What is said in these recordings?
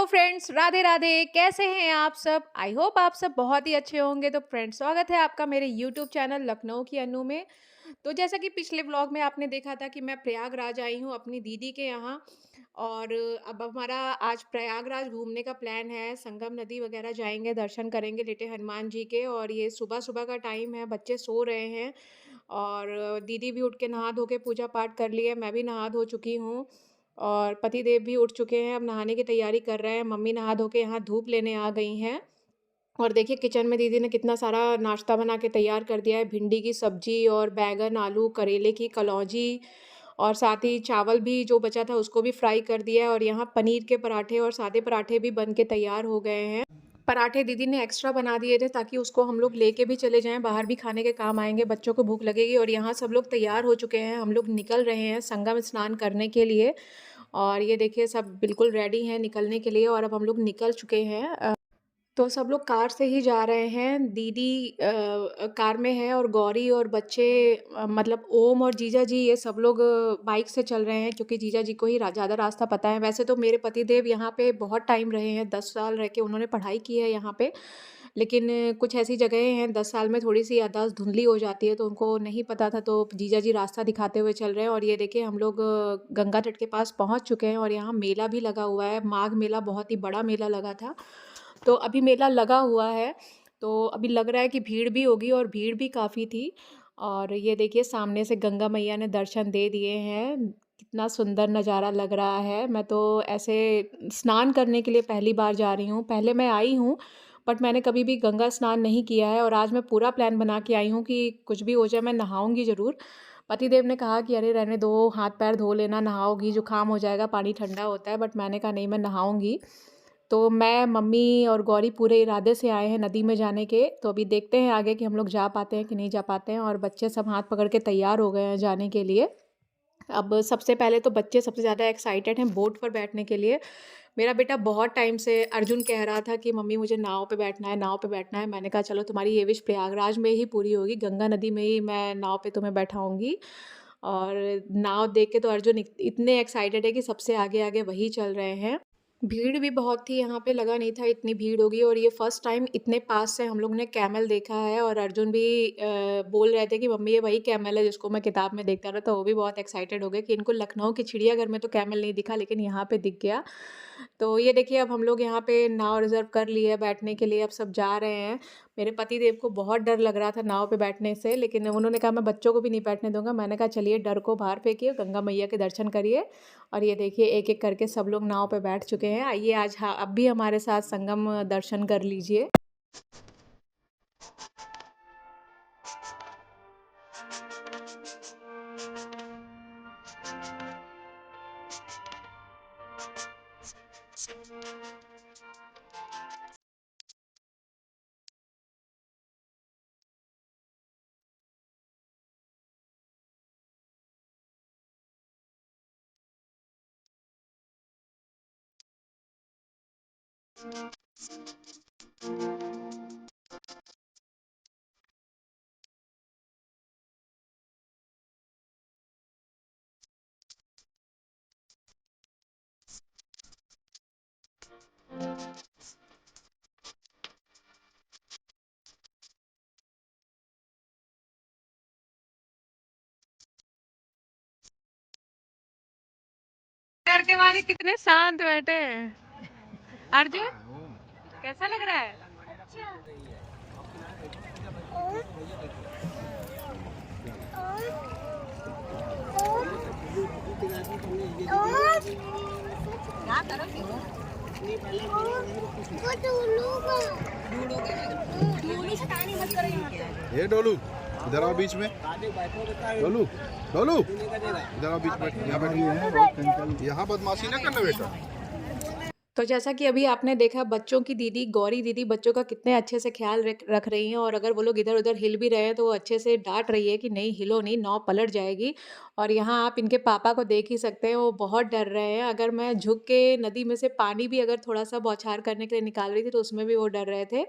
Friends, Radhe Radhe. कैसे हैं आप सब? आई होप आप सब बहुत ही अच्छे होंगे। तो फ्रेंड्स, स्वागत है आपका मेरे यूट्यूब चैनल लखनऊ की अनु में। तो जैसा कि पिछले व्लॉग में आपने देखा था कि मैं प्रयागराज आई हूँ अपनी दीदी के यहाँ। और अब हमारा आज प्रयागराज घूमने का प्लान है। संगम नदी वगैरह जाएंगे, दर्शन करेंगे लेटे हनुमान जी के। और ये सुबह सुबह का टाइम है, बच्चे सो रहे हैं। और दीदी भी उठ के नहा धो के पूजा पाठ कर लिए, मैं भी नहा धो चुकी हूँ। और पतिदेव भी उठ चुके हैं, अब नहाने की तैयारी कर रहे हैं। मम्मी नहा धो के यहाँ धूप लेने आ गई हैं। और देखिए किचन में दीदी ने कितना सारा नाश्ता बना के तैयार कर दिया है। भिंडी की सब्जी और बैंगन, आलू, करेले की कलौजी। और साथ ही चावल भी जो बचा था उसको भी फ्राई कर दिया है। और यहाँ पनीर के पराठे और सादे पराठे भी बन के तैयार हो गए हैं। पराठे दीदी ने एक्स्ट्रा बना दिए थे ताकि उसको हम लोग लेके भी चले जाएं, बाहर भी खाने के काम आएंगे, बच्चों को भूख लगेगी। और यहाँ सब लोग तैयार हो चुके हैं, हम लोग निकल रहे हैं संगम स्नान करने के लिए। और ये देखिए सब बिल्कुल रेडी हैं निकलने के लिए। और अब हम लोग निकल चुके हैं। तो सब लोग कार से ही जा रहे हैं। दीदी कार में है और गौरी और बच्चे मतलब ओम और जीजा जी ये सब लोग बाइक से चल रहे हैं, क्योंकि जीजा जी को ही ज़्यादा रास्ता पता है। वैसे तो मेरे पतिदेव यहाँ पे बहुत टाइम रहे हैं, 10 साल रह के उन्होंने पढ़ाई की है यहाँ पे। लेकिन कुछ ऐसी जगहें हैं 10 साल में थोड़ी सी याददाश्त धुंधली हो जाती है, तो उनको नहीं पता था। तो जीजा जी रास्ता दिखाते हुए चल रहे हैं। और ये देखिए हम लोग गंगा तट के पास पहुँच चुके हैं। और यहाँ मेला भी लगा हुआ है, माघ मेला, बहुत ही बड़ा मेला लगा था। तो अभी मेला लगा हुआ है, तो अभी लग रहा है कि भीड़ भी होगी, और भीड़ भी काफ़ी थी। और ये देखिए सामने से गंगा मैया ने दर्शन दे दिए हैं। कितना सुंदर नज़ारा लग रहा है। मैं तो ऐसे स्नान करने के लिए पहली बार जा रही हूँ। पहले मैं आई हूँ बट मैंने कभी भी गंगा स्नान नहीं किया है। और आज मैं पूरा प्लान बना के आई हूँ कि कुछ भी हो जाए मैं नहाऊंगी ज़रूर। पतिदेव ने कहा कि अरे रहने दो, हाथ पैर धो लेना, नहाओगी जुकाम हो जाएगा, पानी ठंडा होता है। बट मैंने कहा नहीं, मैं नहाऊंगी। तो मैं, मम्मी और गौरी पूरे इरादे से आए हैं नदी में जाने के। तो अभी देखते हैं आगे कि हम लोग जा पाते हैं कि नहीं जा पाते हैं। और बच्चे सब हाथ पकड़ के तैयार हो गए हैं जाने के लिए। अब सबसे पहले तो बच्चे सबसे ज़्यादा एक्साइटेड हैं बोट पर बैठने के लिए। मेरा बेटा बहुत टाइम से, अर्जुन कह रहा था कि मम्मी मुझे नाव पे बैठना है, नाव पे बैठना है। मैंने कहा चलो तुम्हारी ये विश प्रयागराज में ही पूरी होगी, गंगा नदी में ही मैं नाव पे तुम्हें बैठाऊंगी। और नाव देख के तो अर्जुन इतने एक्साइटेड है कि सबसे आगे आगे वही चल रहे हैं। भीड़ भी बहुत थी यहाँ पे, लगा नहीं था इतनी भीड़ होगी। और ये फर्स्ट टाइम इतने पास से हम लोग ने कैमल देखा है। और अर्जुन भी बोल रहे थे कि मम्मी ये वही कैमल है जिसको मैं किताब में देखता रहा। तो वो भी बहुत एक्साइटेड हो गए कि इनको लखनऊ के चिड़ियाघर में तो कैमल नहीं दिखा, लेकिन यहाँ पे दिख गया। तो ये देखिए अब हम लोग यहाँ पे नाव रिजर्व कर ली है बैठने के लिए, अब सब जा रहे हैं। मेरे पति देव को बहुत डर लग रहा था नाव पे बैठने से, लेकिन उन्होंने कहा मैं बच्चों को भी नहीं बैठने दूंगा। मैंने कहा चलिए डर को बाहर फेंकिए, गंगा मैया के दर्शन करिए। और ये देखिए एक एक करके सब लोग नाव पे बैठ चुके हैं। आइए आज, हाँ, अब भी हमारे साथ संगम दर्शन कर लीजिए। डर के मारे कितने शांत बैठे हैं। अर्जुन, कैसा लग रहा है? क्या करोगे वो? ये डोलू इधर आओ बीच में। डोलू, डोलू इधर आओ बीच में। यहाँ बैठिए, यहाँ बदमाशी ना करना बेटा। तो जैसा कि अभी आपने देखा, बच्चों की दीदी गौरी दीदी बच्चों का कितने अच्छे से ख्याल रख रही हैं। और अगर वो लोग इधर उधर हिल भी रहे हैं तो वो अच्छे से डांट रही है कि नहीं हिलो नहीं, नाव पलट जाएगी। और यहाँ आप इनके पापा को देख ही सकते हैं, वो बहुत डर रहे हैं। अगर मैं झुक के नदी में से पानी भी अगर थोड़ा सा बौछार करने के लिए निकाल रही थी तो उसमें भी वो डर रहे थे।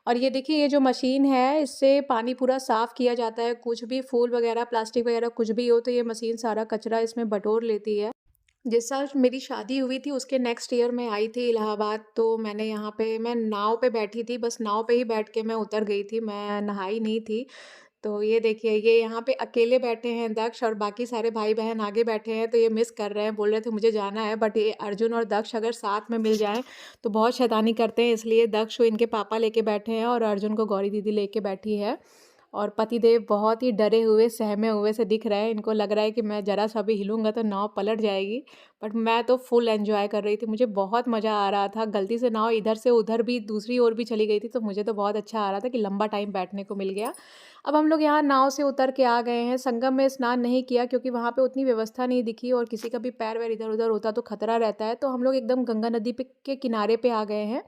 और ये देखिए ये जो मशीन है, इससे पानी पूरा साफ किया जाता है। कुछ भी फूल वगैरह, प्लास्टिक वगैरह कुछ भी हो तो ये मशीन सारा कचरा इसमें बटोर लेती है। जिस साल मेरी शादी हुई थी उसके नेक्स्ट ईयर मैं आई थी इलाहाबाद, तो मैंने यहाँ पे मैं नाव पे बैठी थी, बस नाव पे ही बैठ के मैं उतर गई थी, मैं नहाई नहीं थी। तो ये देखिए, ये यहाँ पे अकेले बैठे हैं दक्ष, और बाकी सारे भाई-बहन आगे बैठे हैं, तो ये मिस कर रहे हैं, बोल रहे थे मुझे जाना है, बट ये अर्जुन और दक्ष अगर साथ में मिल जाएँ तो बहुत शैतानी करते हैं, इसलिए दक्ष को इनके पापा लेके बैठे हैं और अर्जुन को गौरी दीदी लेके बैठी है। और पतिदेव बहुत ही डरे हुए, सहमे हुए से दिख रहे हैं, इनको लग रहा है कि मैं ज़रा-सा भी हिलूँगा तो नाव पलट जाएगी। बट मैं तो फुल एन्जॉय कर रही थी, मुझे बहुत मज़ा आ रहा था। गलती से नाव इधर से उधर भी दूसरी ओर भी चली गई थी, तो मुझे तो बहुत अच्छा आ रहा था कि लंबा टाइम बैठने को मिल गया। अब हम लोग यहाँ नाव से उतर के आ गए हैं। संगम में स्नान नहीं किया क्योंकि वहाँ पे उतनी व्यवस्था नहीं दिखी, और किसी का भी पैर-वैर इधर-उधर होता तो खतरा रहता है। तो हम लोग एकदम गंगा नदी पे के किनारे पे आ गए हैं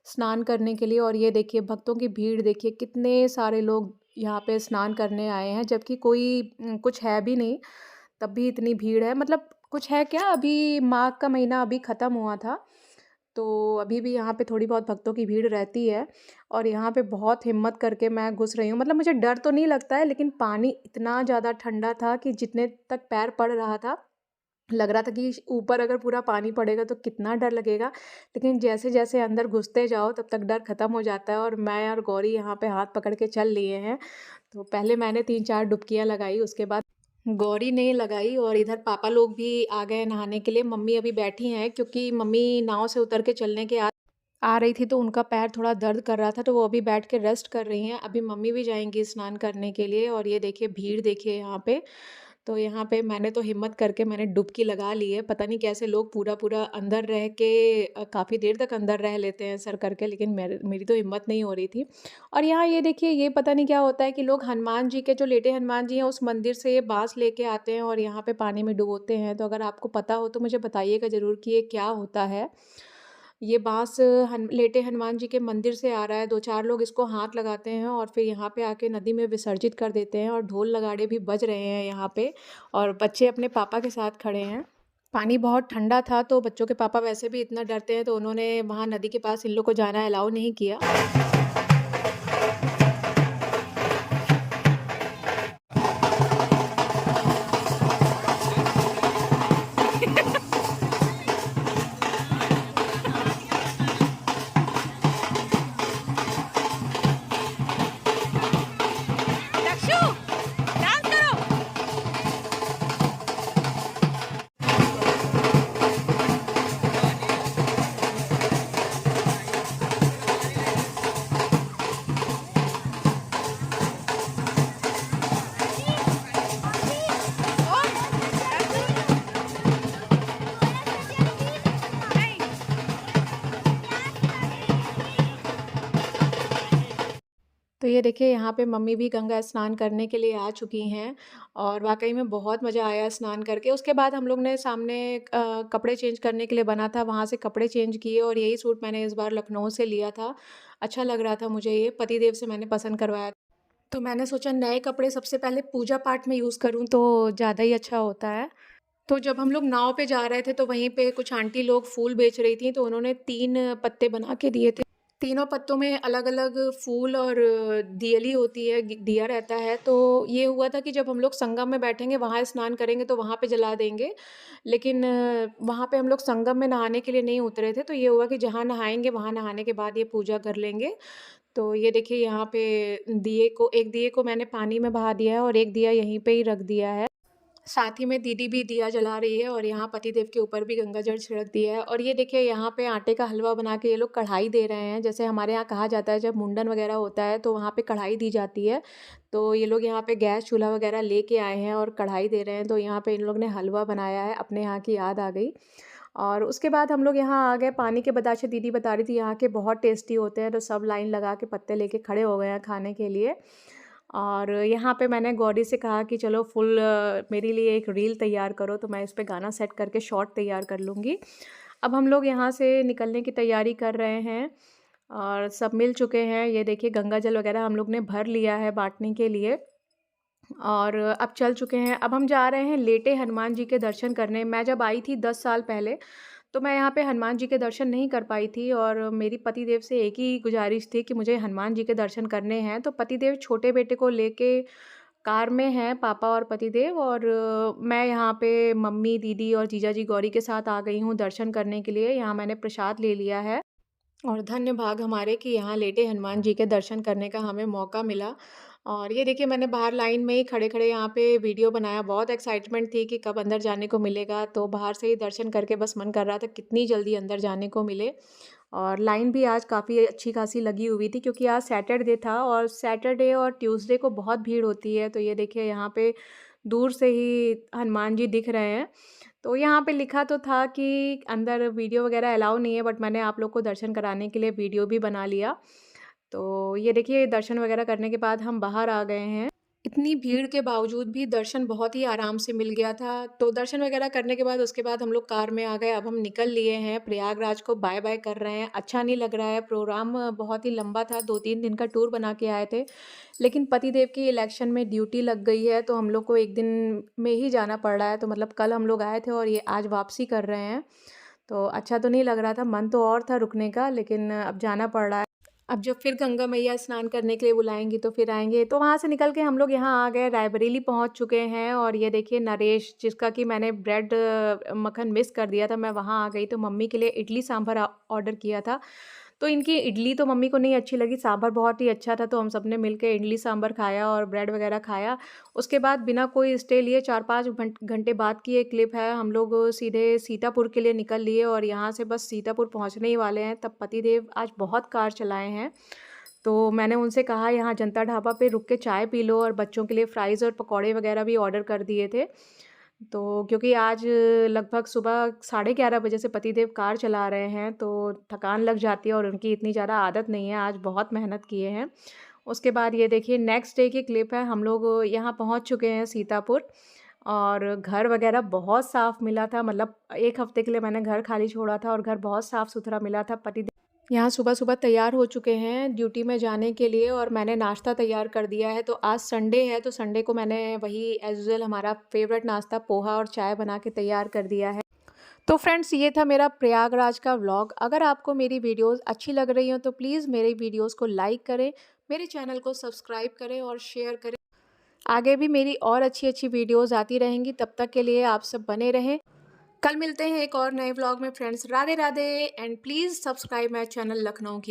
स्नान करने के लिए। और ये देखिए भक्तों की भीड़ देखिए, कितने सारे लोग यहाँ पे स्नान करने आए हैं, जबकि कोई कुछ है भी नहीं, तब भी इतनी भीड़ है। मतलब कुछ है क्या, अभी माघ का महीना अभी ख़त्म हुआ था, तो अभी भी यहाँ पे थोड़ी बहुत भक्तों की भीड़ रहती है। और यहाँ पे बहुत हिम्मत करके मैं घुस रही हूँ, मतलब मुझे डर तो नहीं लगता है, लेकिन पानी इतना ज़्यादा ठंडा था कि जितने तक पैर पड़ रहा था, लग रहा था कि ऊपर अगर पूरा पानी पड़ेगा तो कितना डर लगेगा। लेकिन जैसे-जैसे अंदर घुसते जाओ तब तक डर खत्म हो जाता है, और मैं और गौरी यहाँ पे हाथ पकड़ के चल लिए हैं। तो पहले मैंने 3-4 डुबकियाँ लगाई, उसके बाद गौरी ने लगाई, और इधर पापा लोग भी आ गए नहाने के लिए। मम्मी अभी बैठी हैं क्योंकि मम्मी नाव से उतर के चलने के आ रही थी, तो उनका पैर थोड़ा दर्द कर रहा था, तो वो अभी बैठ के रेस्ट कर रही हैं। अभी मम्मी भी जाएँगी स्नान करने के लिए। और ये देखिए भीड़ देखिए यहाँ पे। तो यहाँ पे मैंने तो हिम्मत करके मैंने डुबकी लगा ली है। पता नहीं कैसे लोग पूरा-पूरा अंदर रह के काफ़ी देर तक अंदर रह लेते हैं सर करके, लेकिन मेरी तो हिम्मत नहीं हो रही थी। और यहाँ ये देखिए, ये पता नहीं क्या होता है कि लोग हनुमान जी के, जो लेटे हनुमान जी हैं, उस मंदिर से ये बाँस लेके आते हैं और यहाँ पे पानी में डुबोते हैं। तो अगर आपको पता हो तो मुझे बताइएगा ज़रूर कि ये क्या होता है? ये बाँस लेटे हनुमान जी के मंदिर से आ रहा है, 2-4 लोग इसको हाथ लगाते हैं और फिर यहाँ पे आके नदी में विसर्जित कर देते हैं, और ढोल नगाड़े भी बज रहे हैं यहाँ पे, और बच्चे अपने पापा के साथ खड़े हैं। पानी बहुत ठंडा था, तो बच्चों के पापा वैसे भी इतना डरते हैं, तो उन्होंने वहाँ नदी के पास इन लोग को जाना अलाउ नहीं किया। दक्षु, डांस करो। तो ये देखिए, यहाँ पे मम्मी भी गंगा स्नान करने के लिए आ चुकी हैं, और वाक़ई में बहुत मज़ा आया स्नान करके। उसके बाद हम लोग ने सामने कपड़े चेंज करने के लिए बना था, वहाँ से कपड़े चेंज किए, और यही सूट मैंने इस बार लखनऊ से लिया था। अच्छा लग रहा था मुझे ये, पतिदेव से मैंने पसंद करवाया। तो मैंने सोचा नए कपड़े सबसे पहले पूजा पाठ में यूज़ करूँ तो ज़्यादा ही अच्छा होता है। तो जब हम लोग नाव पे जा रहे थे, तो वहीं पे कुछ आंटी लोग फूल बेच रही थीं, तो उन्होंने 3 पत्ते बना के दिए थे। तीनों पत्तों में अलग-अलग फूल और दियली होती है, दिया रहता है। तो ये हुआ था कि जब हम लोग संगम में बैठेंगे, वहाँ स्नान करेंगे, तो वहाँ पे जला देंगे। लेकिन वहाँ पे हम लोग संगम में नहाने के लिए नहीं उतरे थे, तो ये हुआ कि जहाँ नहाएँगे, वहाँ नहाने के बाद ये पूजा कर लेंगे। तो ये देखिए, यहाँ पे एक दिए को मैंने पानी में बहा दिया है, और एक दिया यहीं पे ही रख दिया है। साथ ही में दीदी भी दिया जला रही है, और यहाँ पतिदेव के ऊपर भी गंगा जल छिड़क दिया है। और ये देखिए, यहाँ पे आटे का हलवा बना के ये लोग कढ़ाई दे रहे हैं। जैसे हमारे यहाँ कहा जाता है, जब मुंडन वगैरह होता है तो वहाँ पे कढ़ाई दी जाती है। तो ये लोग यहाँ पे गैस चूल्हा वगैरह लेके आए हैं और कढ़ाई दे रहे हैं। तो यहाँ पे इन लोग ने हलवा बनाया है, अपने यहाँ की याद आ गई। और उसके बाद हम लोग यहाँ आ गए, पानी के बताशे दीदी बता रही थी यहाँ के बहुत टेस्टी होते हैं, तो सब लाइन लगा के पत्ते लेके खड़े हो गए हैं खाने के लिए। और यहाँ पे मैंने गौरी से कहा कि चलो मेरे लिए एक रील तैयार करो, तो मैं इस पे गाना सेट करके शॉर्ट तैयार कर लूँगी। अब हम लोग यहाँ से निकलने की तैयारी कर रहे हैं, और सब मिल चुके हैं। ये देखिए, गंगा जल वगैरह हम लोग ने भर लिया है बाँटने के लिए, और अब चल चुके हैं। अब हम जा रहे हैं लेटे हनुमान जी के दर्शन करने। मैं जब आई थी 10 साल पहले, तो मैं यहाँ पे हनुमान जी के दर्शन नहीं कर पाई थी, और मेरी पतिदेव से एक ही गुज़ारिश थी कि मुझे हनुमान जी के दर्शन करने हैं। तो पतिदेव छोटे बेटे को लेके कार में हैं पापा और पतिदेव, और मैं यहाँ पे मम्मी, दीदी और जीजा जी गौरी के साथ आ गई हूँ दर्शन करने के लिए। यहाँ मैंने प्रसाद ले लिया है। और धन्य भाग हमारे कि यहाँ लेटे हनुमान जी के दर्शन करने का हमें मौका मिला। और ये देखिए, मैंने बाहर लाइन में ही खड़े-खड़े यहाँ पे वीडियो बनाया। बहुत एक्साइटमेंट थी कि कब अंदर जाने को मिलेगा, तो बाहर से ही दर्शन करके बस मन कर रहा था कितनी जल्दी अंदर जाने को मिले। और लाइन भी आज काफ़ी अच्छी खासी लगी हुई थी, क्योंकि आज सैटरडे था और सैटरडे और ट्यूसडे को बहुत भीड़ होती है। तो ये देखिए, यहाँ पे दूर से ही हनुमान जी दिख रहे हैं। तो यहाँ पे लिखा तो था कि अंदर वीडियो वगैरह अलाउ नहीं है, बट मैंने आप लोग को दर्शन कराने के लिए वीडियो भी बना लिया। तो ये देखिए, दर्शन वगैरह करने के बाद हम बाहर आ गए हैं। इतनी भीड़ के बावजूद भी दर्शन बहुत ही आराम से मिल गया था। तो दर्शन वगैरह करने के बाद उसके बाद हम लोग कार में आ गए। अब हम निकल लिए हैं, प्रयागराज को बाय-बाय कर रहे हैं। अच्छा नहीं लग रहा है, प्रोग्राम बहुत ही लंबा था, 2-3 दिन का टूर बना के आए थे। लेकिन पतिदेव की इलेक्शन में ड्यूटी लग गई है, तो हम लोग को 1 दिन में ही जाना पड़ रहा है। तो मतलब कल हम लोग आए थे और ये आज वापसी कर रहे हैं। तो अच्छा तो नहीं लग रहा था, मन तो और था रुकने का, लेकिन अब जाना पड़ रहा है। अब जब फिर गंगा मैया स्नान करने के लिए बुलाएँगी तो फिर आएँगे। तो वहाँ से निकल के हम लोग यहाँ आ गए, रायबरेली पहुँच चुके हैं। और ये देखिए, नरेश, जिसका कि मैंने ब्रेड मक्खन मिस कर दिया था, मैं वहाँ आ गई तो मम्मी के लिए इडली सांभर ऑर्डर किया था। तो इनकी इडली तो मम्मी को नहीं अच्छी लगी, सांभर बहुत ही अच्छा था, तो हम सबने मिल के इडली सांभर खाया और ब्रेड वगैरह खाया। उसके बाद बिना कोई स्टे लिए 4-5 घंटे बाद की ये क्लिप है। हम लोग सीधे सीतापुर के लिए निकल लिए और यहाँ से बस सीतापुर पहुँचने ही वाले हैं। तब पतिदेव आज बहुत कार चलाए हैं। तो मैंने उनसे कहा यहाँ जनता ढाबा पे रुक के चाय पी लो, और बच्चों के लिए फ्राइज़ और पकौड़े वगैरह भी ऑर्डर कर दिए थे। तो क्योंकि आज लगभग सुबह 11:30 बजे से पतिदेव कार चला रहे हैं, तो थकान लग जाती है और उनकी इतनी ज़्यादा आदत नहीं है, आज बहुत मेहनत किए हैं। उसके बाद ये देखिए, नेक्स्ट डे की क्लिप है। हम लोग यहाँ पहुँच चुके हैं सीतापुर, और घर वगैरह बहुत साफ़ मिला था। मतलब 1 हफ़्ते के लिए मैंने घर खाली छोड़ा था और घर बहुत साफ़-सुथरा मिला था। पतिदेव यहाँ सुबह-सुबह तैयार हो चुके हैं ड्यूटी में जाने के लिए, और मैंने नाश्ता तैयार कर दिया है। तो आज संडे है, तो संडे को मैंने वही एज़ यूजुअल हमारा फ़ेवरेट नाश्ता पोहा और चाय बना के तैयार कर दिया है। तो फ्रेंड्स, ये था मेरा प्रयागराज का व्लॉग। अगर आपको मेरी वीडियोज़ अच्छी लग रही हो तो प्लीज़ मेरी वीडियोज़ को लाइक करें, मेरे चैनल को सब्सक्राइब करें और शेयर करें। आगे भी मेरी और अच्छी-अच्छी वीडियोज़ आती रहेंगी, तब तक के लिए आप सब बने रहें। कल मिलते हैं एक और नए व्लॉग में friends. Radhe Radhe, and please subscribe my channel Lucknow की